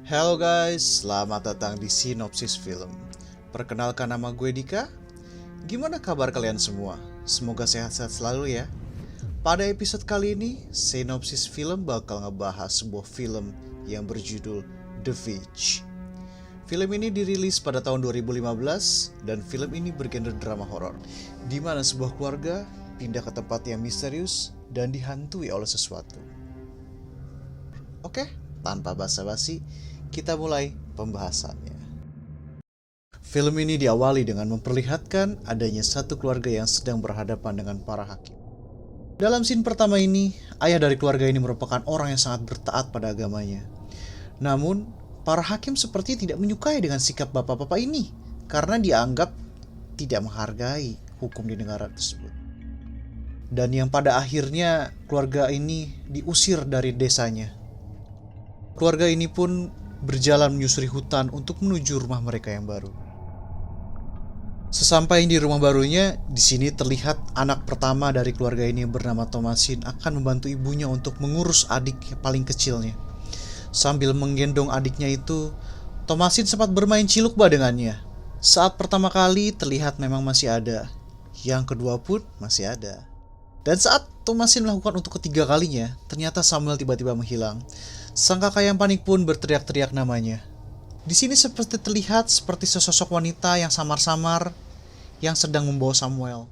Halo guys, selamat datang di Sinopsis Film. Perkenalkan, nama gue Dika. Gimana kabar kalian semua? Semoga sehat-sehat selalu ya. Pada episode kali ini, Sinopsis Film bakal ngebahas sebuah film yang berjudul The Witch. Film ini dirilis pada tahun 2015 dan film ini bergenre drama horor, di mana sebuah keluarga pindah ke tempat yang misterius dan dihantui oleh sesuatu. Oke, tanpa basa-basi, kita mulai pembahasannya. Film ini diawali dengan memperlihatkan adanya satu keluarga yang sedang berhadapan dengan para hakim. Dalam scene pertama ini, ayah dari keluarga ini merupakan orang yang sangat bertaat pada agamanya. Namun, para hakim seperti tidak menyukai dengan sikap bapak-bapak ini karena dianggap tidak menghargai hukum di negara tersebut. Dan yang pada akhirnya keluarga ini diusir dari desanya. Keluarga ini pun berjalan menyusuri hutan untuk menuju rumah mereka yang baru. Sesampai di rumah barunya, di sini terlihat anak pertama dari keluarga ini bernama Thomasin akan membantu ibunya untuk mengurus adik yang paling kecilnya. Sambil menggendong adiknya itu, Thomasin sempat bermain cilukba dengannya. Saat pertama kali terlihat memang masih ada, yang kedua pun masih ada. Dan saat Thomasin melakukan untuk ketiga kalinya, ternyata Samuel tiba-tiba menghilang. Sang kakak yang panik pun berteriak-teriak namanya. Di sini seperti terlihat seperti sesosok wanita yang samar-samar yang sedang membawa Samuel.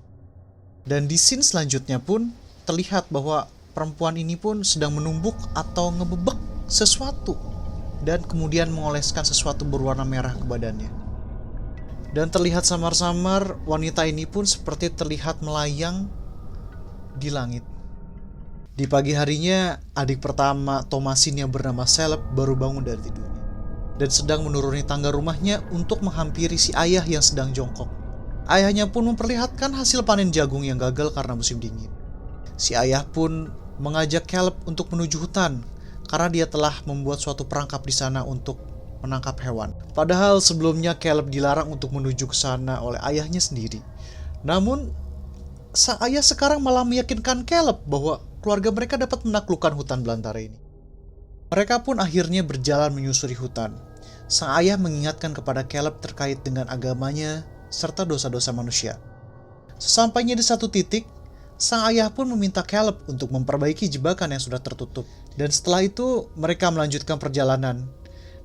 Dan di scene selanjutnya pun terlihat bahwa perempuan ini pun sedang menumbuk atau ngebebek sesuatu dan kemudian mengoleskan sesuatu berwarna merah ke badannya. Dan terlihat samar-samar wanita ini pun seperti terlihat melayang di langit. Di pagi harinya, adik pertama Thomasin yang bernama Caleb baru bangun dari tidurnya dan sedang menuruni tangga rumahnya untuk menghampiri si ayah yang sedang jongkok. Ayahnya pun memperlihatkan hasil panen jagung yang gagal karena musim dingin. Si ayah pun mengajak Caleb untuk menuju hutan karena dia telah membuat suatu perangkap di sana untuk menangkap hewan. Padahal sebelumnya Caleb dilarang untuk menuju ke sana oleh ayahnya sendiri. Namun, sang ayah sekarang malah meyakinkan Caleb bahwa keluarga mereka dapat menaklukkan hutan belantara ini. Mereka pun akhirnya berjalan menyusuri hutan. Sang ayah mengingatkan kepada Caleb terkait dengan agamanya serta dosa-dosa manusia. Sesampainya di satu titik, sang ayah pun meminta Caleb untuk memperbaiki jebakan yang sudah tertutup. Dan setelah itu, mereka melanjutkan perjalanan.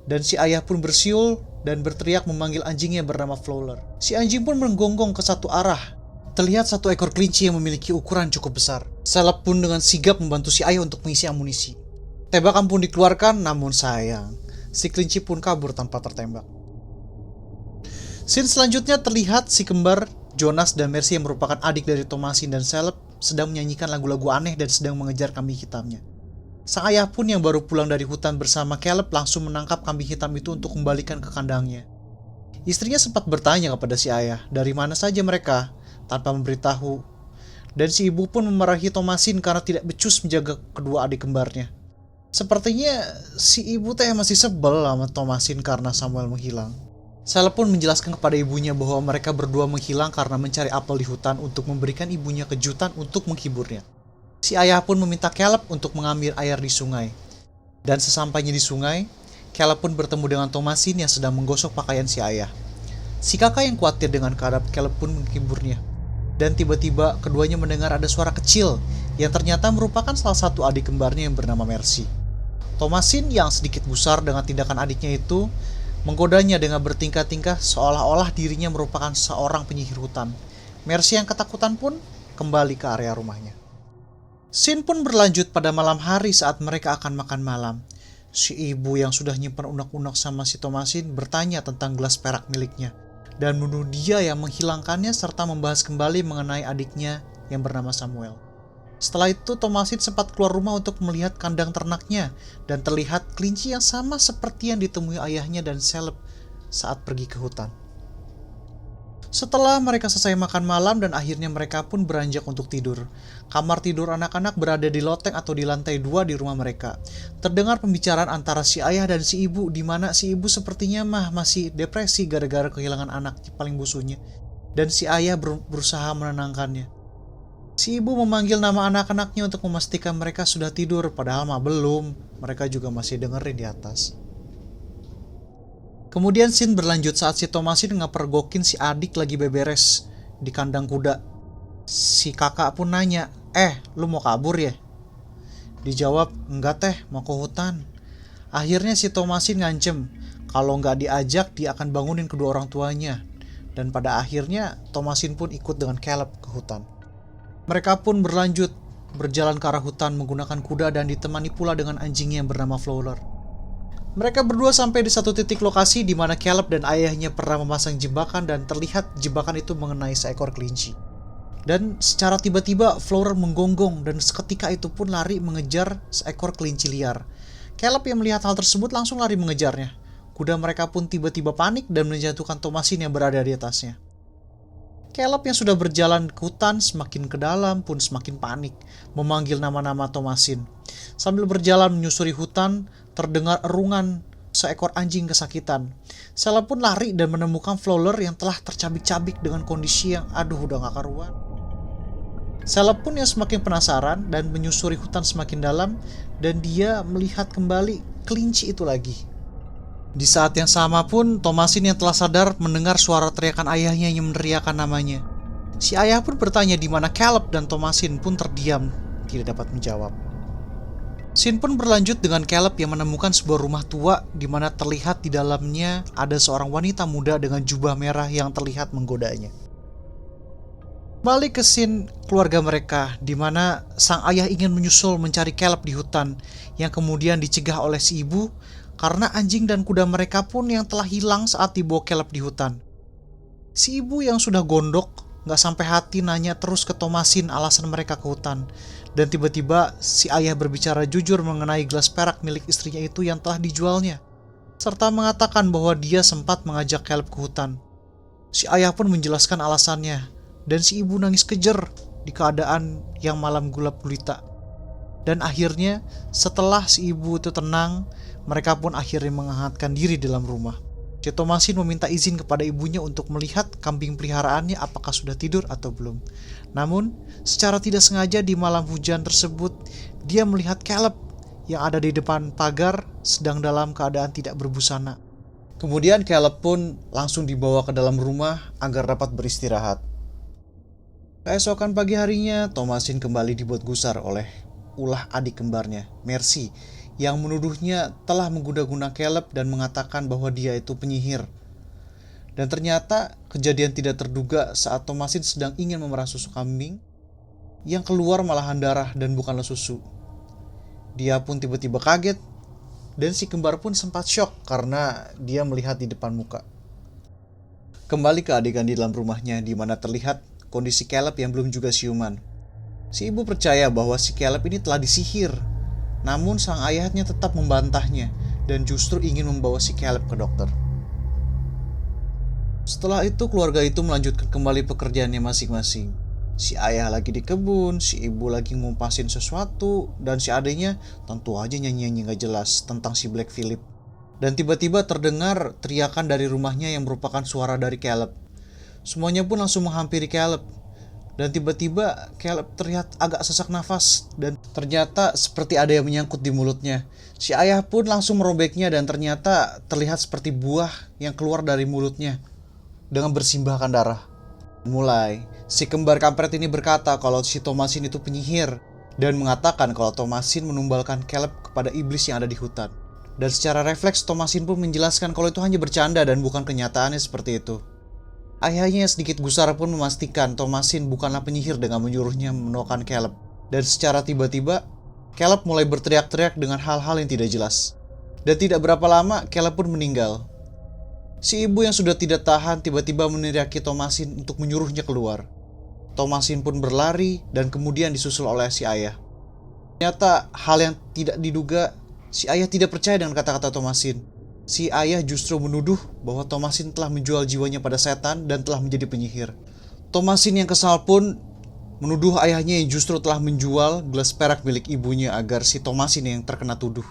Dan si ayah pun bersiul dan berteriak memanggil anjingnya bernama Fowler. Si anjing pun menggonggong ke satu arah. Terlihat satu ekor kelinci yang memiliki ukuran cukup besar. Caleb pun dengan sigap membantu si ayah untuk mengisi amunisi. Tembakan pun dikeluarkan, namun sayang, si kelinci pun kabur tanpa tertembak. Scene selanjutnya terlihat si kembar Jonas dan Mercy yang merupakan adik dari Thomasin dan Caleb sedang menyanyikan lagu-lagu aneh dan sedang mengejar kambing hitamnya. Sang ayah pun yang baru pulang dari hutan bersama Caleb langsung menangkap kambing hitam itu untuk kembalikan ke kandangnya. Istrinya sempat bertanya kepada si ayah, dari mana saja mereka, tanpa memberitahu. Dan si ibu pun memarahi Thomasin karena tidak becus menjaga kedua adik kembarnya. Sepertinya si ibu teh masih sebel sama Thomasin karena Samuel menghilang. Caleb pun menjelaskan kepada ibunya bahwa mereka berdua menghilang karena mencari apel di hutan untuk memberikan ibunya kejutan untuk menghiburnya. Si ayah pun meminta Caleb untuk mengambil air di sungai. Dan sesampainya di sungai, Caleb pun bertemu dengan Thomasin yang sedang menggosok pakaian si ayah. Si kakak yang khawatir dengan keadaan Caleb pun menghiburnya. Dan tiba-tiba keduanya mendengar ada suara kecil yang ternyata merupakan salah satu adik kembarnya yang bernama Mercy. Thomasin yang sedikit gusar dengan tindakan adiknya itu menggodanya dengan bertingkah-tingkah seolah-olah dirinya merupakan seorang penyihir hutan. Mercy yang ketakutan pun kembali ke area rumahnya. Scene pun berlanjut pada malam hari saat mereka akan makan malam. Si ibu yang sudah nyimpan unek-unek sama si Thomasin bertanya tentang gelas perak miliknya dan menuduh dia yang menghilangkannya serta membahas kembali mengenai adiknya yang bernama Samuel. Setelah itu Thomasin sempat keluar rumah untuk melihat kandang ternaknya dan terlihat kelinci yang sama seperti yang ditemui ayahnya dan Caleb saat pergi ke hutan. Setelah mereka selesai makan malam dan akhirnya mereka pun beranjak untuk tidur. Kamar tidur anak-anak berada di loteng atau di lantai 2 di rumah mereka. Terdengar pembicaraan antara si ayah dan si ibu di mana si ibu sepertinya masih depresi gara-gara kehilangan anak paling busunya. Dan si ayah berusaha menenangkannya. Si ibu memanggil nama anak-anaknya untuk memastikan mereka sudah tidur, padahal belum. Mereka juga masih dengerin di atas. Kemudian scene berlanjut saat si Thomasin ngepergokin si adik lagi beberes di kandang kuda. Si kakak pun nanya, lu mau kabur ya? Dijawab, enggak teh, mau ke hutan. Akhirnya si Thomasin ngancem, kalau nggak diajak dia akan bangunin kedua orang tuanya. Dan pada akhirnya Thomasin pun ikut dengan Caleb ke hutan. Mereka pun berlanjut berjalan ke arah hutan menggunakan kuda dan ditemani pula dengan anjingnya yang bernama Fowler. Mereka berdua sampai di satu titik lokasi di mana Caleb dan ayahnya pernah memasang jebakan dan terlihat jebakan itu mengenai seekor kelinci. Dan secara tiba-tiba Fowler menggonggong dan seketika itu pun lari mengejar seekor kelinci liar. Caleb yang melihat hal tersebut langsung lari mengejarnya. Kuda mereka pun tiba-tiba panik dan menjatuhkan Thomasin yang berada di atasnya. Caleb yang sudah berjalan ke hutan semakin ke dalam pun semakin panik, memanggil nama-nama Thomasin. Sambil berjalan menyusuri hutan, terdengar erungan seekor anjing kesakitan. Caleb pun lari dan menemukan Fowler yang telah tercabik-cabik dengan kondisi yang udah gak karuan. Caleb pun yang semakin penasaran dan menyusuri hutan semakin dalam dan dia melihat kembali kelinci itu lagi. Di saat yang sama pun Thomasin yang telah sadar mendengar suara teriakan ayahnya yang meneriakan namanya. Si ayah pun bertanya di mana Caleb dan Thomasin pun terdiam, tidak dapat menjawab. Scene pun berlanjut dengan Caleb yang menemukan sebuah rumah tua di mana terlihat di dalamnya ada seorang wanita muda dengan jubah merah yang terlihat menggodanya. Balik ke scene keluarga mereka di mana sang ayah ingin menyusul mencari Caleb di hutan yang kemudian dicegah oleh si ibu karena anjing dan kuda mereka pun yang telah hilang saat dibawa Caleb di hutan. Si ibu yang sudah gondok gak sampai hati nanya terus ke Thomasin alasan mereka ke hutan. Dan tiba-tiba si ayah berbicara jujur mengenai gelas perak milik istrinya itu yang telah dijualnya. Serta mengatakan bahwa dia sempat mengajak Caleb ke hutan. Si ayah pun menjelaskan alasannya. Dan si ibu nangis kejer di keadaan yang malam gelap gulita. Dan akhirnya setelah si ibu itu tenang, mereka pun akhirnya menghangatkan diri dalam rumah. Si Thomasin meminta izin kepada ibunya untuk melihat kambing peliharaannya apakah sudah tidur atau belum. Namun, secara tidak sengaja di malam hujan tersebut, dia melihat Caleb yang ada di depan pagar sedang dalam keadaan tidak berbusana. Kemudian Caleb pun langsung dibawa ke dalam rumah agar dapat beristirahat. Keesokan pagi harinya, Thomasin kembali dibuat gusar oleh ulah adik kembarnya, Mercy, yang menuduhnya telah menggoda-guna Caleb dan mengatakan bahwa dia itu penyihir. Dan ternyata kejadian tidak terduga saat Thomasin sedang ingin memerah susu kambing, yang keluar malahan darah dan bukanlah susu. Dia pun tiba-tiba kaget, dan si kembar pun sempat syok karena dia melihat di depan muka. Kembali ke adegan di dalam rumahnya di mana terlihat kondisi Caleb yang belum juga siuman. Si ibu percaya bahwa si Caleb ini telah disihir. Namun sang ayahnya tetap membantahnya dan justru ingin membawa si Caleb ke dokter. Setelah itu keluarga itu melanjutkan kembali pekerjaannya masing-masing. Si ayah lagi di kebun, si ibu lagi ngumpasin sesuatu, dan si adiknya tentu aja nyanyi-nyanyi gak jelas tentang si Black Phillip. Dan tiba-tiba terdengar teriakan dari rumahnya yang merupakan suara dari Caleb. Semuanya pun langsung menghampiri Caleb. Dan tiba-tiba Caleb terlihat agak sesak nafas dan ternyata seperti ada yang menyangkut di mulutnya. Si ayah pun langsung merobeknya dan ternyata terlihat seperti buah yang keluar dari mulutnya dengan bersimbahkan darah. Mulai, si kembar kampret ini berkata kalau si Thomasin itu penyihir dan mengatakan kalau Thomasin menumbalkan Caleb kepada iblis yang ada di hutan. Dan secara refleks Thomasin pun menjelaskan kalau itu hanya bercanda dan bukan kenyataannya seperti itu. Ayahnya sedikit gusar pun memastikan Thomasin bukanlah penyihir dengan menyuruhnya menemukan Caleb. Dan secara tiba-tiba, Caleb mulai berteriak-teriak dengan hal-hal yang tidak jelas. Dan tidak berapa lama, Caleb pun meninggal. Si ibu yang sudah tidak tahan tiba-tiba meneriaki Thomasin untuk menyuruhnya keluar. Thomasin pun berlari dan kemudian disusul oleh si ayah. Ternyata hal yang tidak diduga, si ayah tidak percaya dengan kata-kata Thomasin. Si ayah justru menuduh bahwa Thomasin telah menjual jiwanya pada setan dan telah menjadi penyihir. Thomasin yang kesal pun menuduh ayahnya yang justru telah menjual gelas perak milik ibunya agar si Thomasin yang terkena tuduh.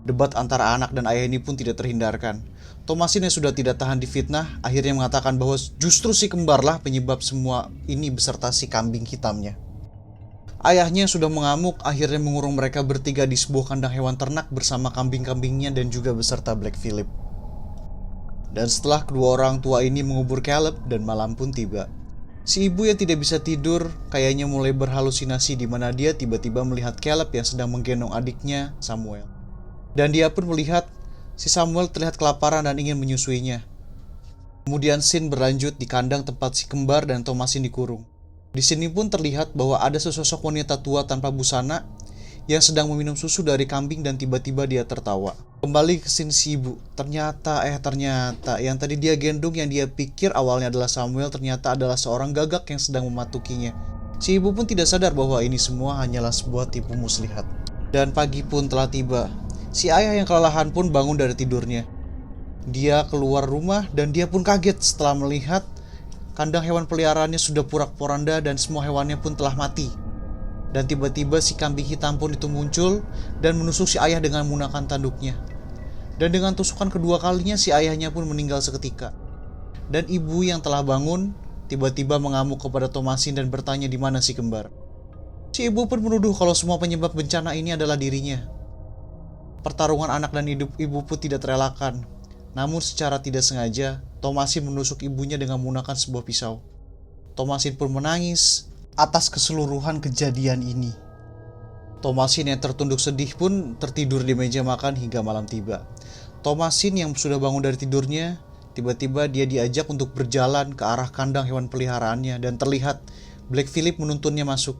Debat antara anak dan ayah ini pun tidak terhindarkan. Thomasin yang sudah tidak tahan difitnah akhirnya mengatakan bahwa justru si kembarlah penyebab semua ini beserta si kambing hitamnya. Ayahnya yang sudah mengamuk akhirnya mengurung mereka bertiga di sebuah kandang hewan ternak bersama kambing-kambingnya dan juga beserta Black Phillip. Dan setelah kedua orang tua ini mengubur Caleb dan malam pun tiba. Si ibu yang tidak bisa tidur kayaknya mulai berhalusinasi di mana dia tiba-tiba melihat Caleb yang sedang menggendong adiknya, Samuel. Dan dia pun melihat si Samuel terlihat kelaparan dan ingin menyusuinya. Kemudian scene berlanjut di kandang tempat si kembar dan Thomasin dikurung. Di sini pun terlihat bahwa ada sesosok wanita tua tanpa busana yang sedang meminum susu dari kambing dan tiba-tiba dia tertawa. Kembali ke scene si ibu. Ternyata yang tadi dia gendong yang dia pikir awalnya adalah Samuel ternyata adalah seorang gagak yang sedang mematukinya. Si ibu pun tidak sadar bahwa ini semua hanyalah sebuah tipu muslihat. Dan pagi pun telah tiba. Si ayah yang kelelahan pun bangun dari tidurnya. Dia keluar rumah dan dia pun kaget setelah melihat kandang hewan peliharaannya sudah porak-poranda dan semua hewannya pun telah mati. Dan tiba-tiba si kambing hitam pun itu muncul dan menusuk si ayah dengan menggunakan tanduknya. Dan dengan tusukan kedua kalinya si ayahnya pun meninggal seketika. Dan ibu yang telah bangun tiba-tiba mengamuk kepada Thomasin dan bertanya di mana si kembar. Si ibu pun menuduh kalau semua penyebab bencana ini adalah dirinya. Pertarungan anak dan ibu pun tidak terelakkan. Namun secara tidak sengaja Thomasin menusuk ibunya dengan menggunakan sebuah pisau. Thomasin pun menangis atas keseluruhan kejadian ini. Thomasin yang tertunduk sedih pun tertidur di meja makan hingga malam tiba. Thomasin yang sudah bangun dari tidurnya, tiba-tiba dia diajak untuk berjalan ke arah kandang hewan peliharaannya dan terlihat Black Phillip menuntunnya masuk.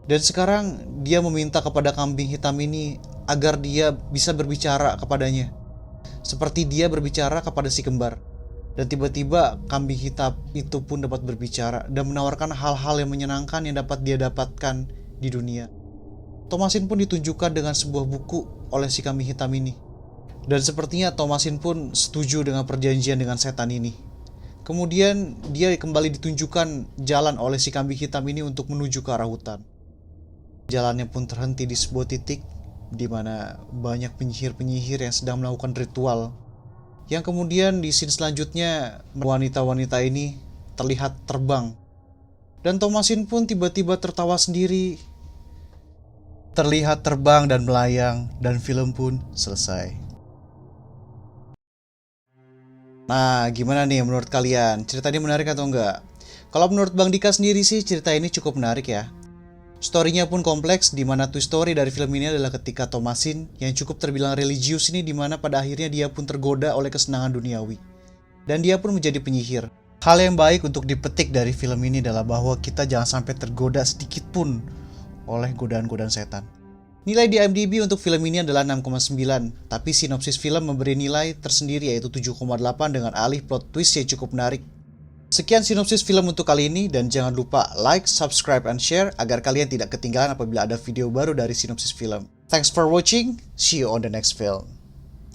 Dan sekarang dia meminta kepada kambing hitam ini agar dia bisa berbicara kepadanya. Seperti dia berbicara kepada si kembar. Dan tiba-tiba kambing hitam itu pun dapat berbicara dan menawarkan hal-hal yang menyenangkan yang dapat dia dapatkan di dunia. Thomasin pun ditunjukkan dengan sebuah buku oleh si kambing hitam ini. Dan sepertinya Thomasin pun setuju dengan perjanjian dengan setan ini. Kemudian dia kembali ditunjukkan jalan oleh si kambing hitam ini untuk menuju ke arah hutan. Jalannya pun terhenti di sebuah titik di mana banyak penyihir-penyihir yang sedang melakukan ritual. Yang kemudian di scene selanjutnya wanita-wanita ini terlihat terbang. Dan Thomasin pun tiba-tiba tertawa sendiri. Terlihat terbang dan melayang dan film pun selesai. Nah, gimana nih menurut kalian? Cerita ini menarik atau enggak? Kalau menurut Bang Dika sendiri sih cerita ini cukup menarik ya. Story-nya pun kompleks, di mana twist story dari film ini adalah ketika Thomasin yang cukup terbilang religius ini di mana pada akhirnya dia pun tergoda oleh kesenangan duniawi. Dan dia pun menjadi penyihir. Hal yang baik untuk dipetik dari film ini adalah bahwa kita jangan sampai tergoda sedikit pun oleh godaan-godaan setan. Nilai di IMDb untuk film ini adalah 6,9, tapi sinopsis film memberi nilai tersendiri yaitu 7,8 dengan alih plot twist yang cukup menarik. Sekian sinopsis film untuk kali ini dan jangan lupa like, subscribe, and share agar kalian tidak ketinggalan apabila ada video baru dari sinopsis film. Thanks for watching, see you on the next film.